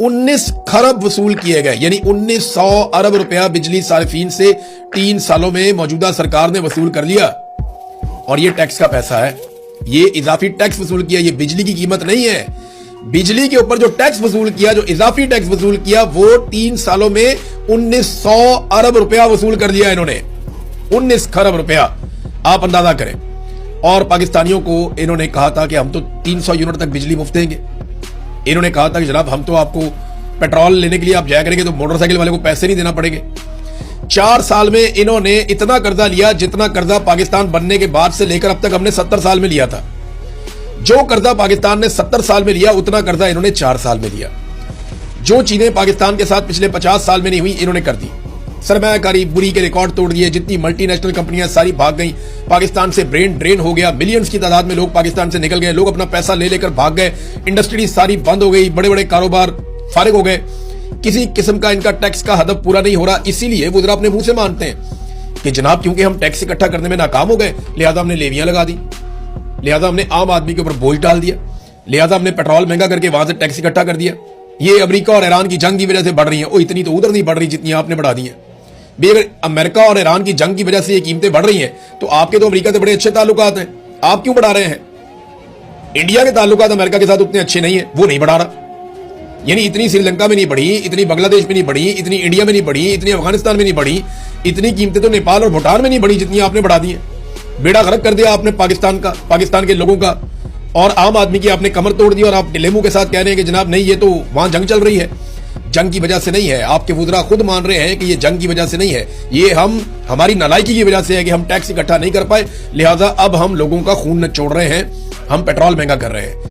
19 खरब वसूल किए गए, यानी 1900 अरब रुपया बिजली सार्फिन से 3 सालों में मौजूदा सरकार ने वसूल कर लिया। और ये टैक्स का पैसा है, ये इजाफी टैक्स वसूल किया, ये बिजली की कीमत नहीं है। बिजली के ऊपर जो टैक्स वसूल किया, जो इजाफी टैक्स वसूल किया, वो 3 सालों में 1900 अरब रुपया वसूल कर लिया इन्होंने। 19 खरब रुपया, आप अंदाजा करें। और पाकिस्तानियों को इन्होंने कहा था कि हम तो 300 यूनिट तक बिजली मुफ्त देंगे। इन्होंने कहा था कि जनाब हम तो आपको पेट्रोल लेने के लिए आप जाया करेंगे तो मोटरसाइकिल वाले को पैसे नहीं देना पड़ेंगे। 4 साल में इन्होंने इतना कर्जा लिया जितना कर्जा पाकिस्तान बनने के बाद से लेकर अब तक हमने 70 साल में लिया था। जो कर्जा पाकिस्तान ने 70 साल में लिया, उतना कर्जा इन्होंने 4 साल में लिया। जो चीजें पाकिस्तान के साथ पिछले 50 साल में नहीं हुई, इन्होंने कर दी। सरमायाकारी बुरी के रिकॉर्ड तोड़ दिए, जितनी मल्टीनेशनल कंपनियां सारी भाग गई, पाकिस्तान से ब्रेन ड्रेन हो गया, मिलियंस की तादाद में लोग पाकिस्तान से निकल गए, लोग अपना पैसा ले लेकर भाग गए, इंडस्ट्री सारी बंद हो गई, बड़े बड़े कारोबार फारिग हो गए, किसी किस्म का इनका टैक्स का हदफ पूरा नहीं हो रहा। इसीलिए वो जरा अपने मुंह से मानते हैं कि जनाब क्योंकि हम टैक्स इकट्ठा करने में नाकाम हो गए, लिहाजा हमने लेवियां लगा दी, लिहाजा हमने आम आदमी के ऊपर बोझ डाल दिया, लिहाजा हमने पेट्रोल महंगा करके वहां से टैक्स इकट्ठा कर दिया। ये अमेरिका और ईरान की जंग की वजह से बढ़ रही है, इतनी तो उधर नहीं बढ़ रही जितनी आपने बढ़ा दी है। अगर अमेरिका और ईरान की जंग की वजह से ये कीमतें बढ़ रही हैं, तो आपके तो अमेरिका से बड़े अच्छे ताल्लुकात हैं, आप क्यों बढ़ा रहे हैं? इंडिया के ताल्लुकात अमेरिका के साथ उतने अच्छे नहीं है, वो नहीं बढ़ा रहा। यानी इतनी श्रीलंका में नहीं बढ़ी, इतनी बांग्लादेश में नहीं बढ़ी, इतनी इंडिया में नहीं बढ़ी, इतनी अफगानिस्तान में नहीं बढ़ी, इतनी कीमतें तो नेपाल और भूटान में नहीं बढ़ी जितनी आपने बढ़ा दी है। बेड़ा गर्क कर दिया आपने पाकिस्तान का, पाकिस्तान के लोगों का, और आम आदमी की आपने कमर तोड़ दी। और आप डिलेमू के साथ कह रहे हैं कि जनाब नहीं, ये तो वहां जंग चल रही है, जंग की वजह से नहीं है। आपके वुज़रा खुद मान रहे हैं कि ये जंग की वजह से नहीं है, ये हमारी नालायकी की वजह से है कि हम टैक्स इकट्ठा नहीं कर पाए, लिहाजा अब हम लोगों का खून निचोड़ रहे हैं, हम पेट्रोल महंगा कर रहे हैं।